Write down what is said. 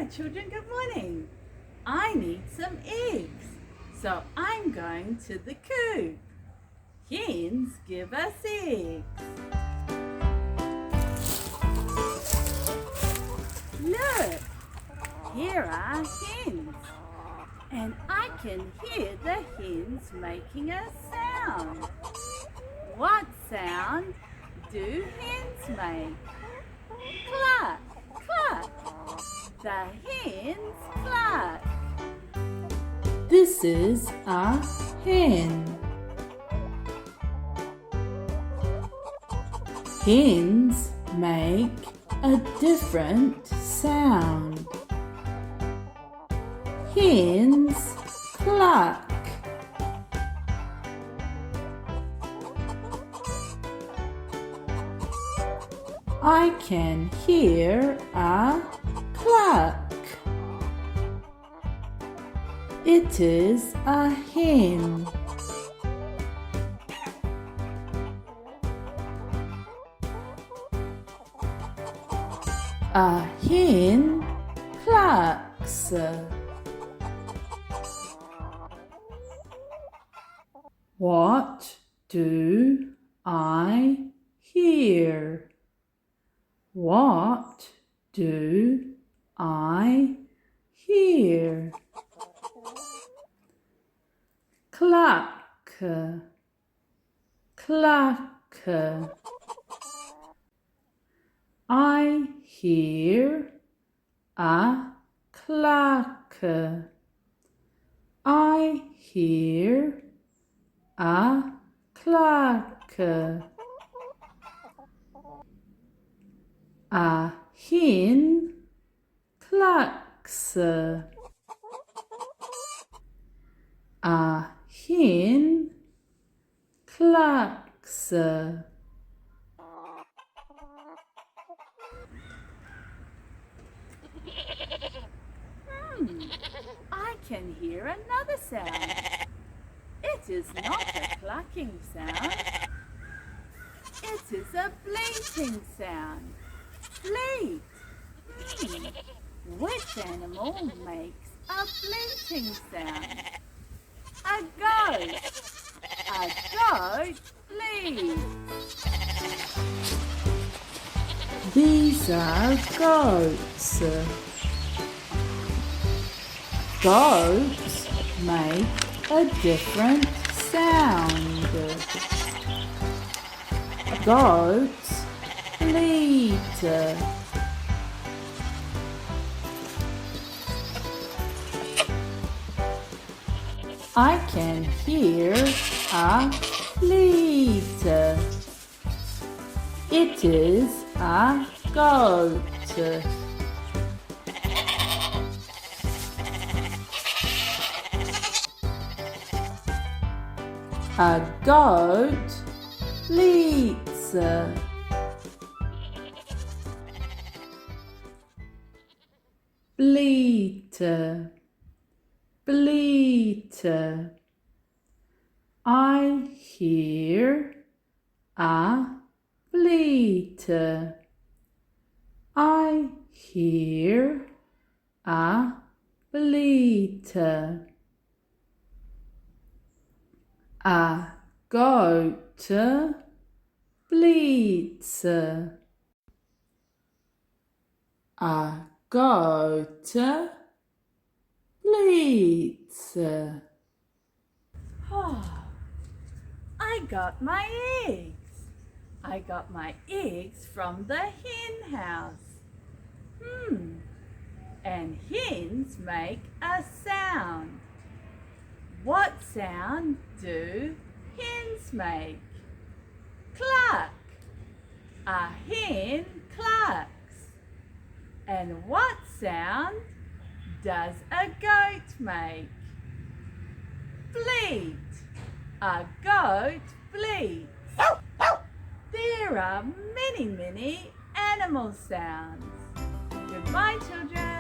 Hello children, good morning. I need some eggs, so I'm going to the coop. Hens give us eggs. Look, here are hens, and I can hear the hens making a sound. What sound do hens make? Cluck, cluck. The hens cluck. This is a hen. Hens make a different sound. Hens cluck. I can hear a cluck. It is a hen. A hen clucks. What do I hear? What do I hear? Cluck, cluck. I hear a cluck. I hear a cluck. A hen clucks. A hen clucks. I can hear another sound. It is not a clucking sound. It is a bleating sound. Bleat. Which animal makes a bleating sound? A goat. A goat bleats. These are goats. Goats make a different sound. Goats bleat. I can hear a bleat. It is a goat. A goat bleats. Bleat, bleat. I hear a bleat. I hear a bleat. A goat bleats. A goat bleats. Oh, I got my eggs. I got my eggs from the hen house. And hens make a sound. What sound do hens make? Cluck. A hen clucks. And what sound does a goat make? Bleat. A goat bleats. There are many, many animal sounds. Goodbye, children.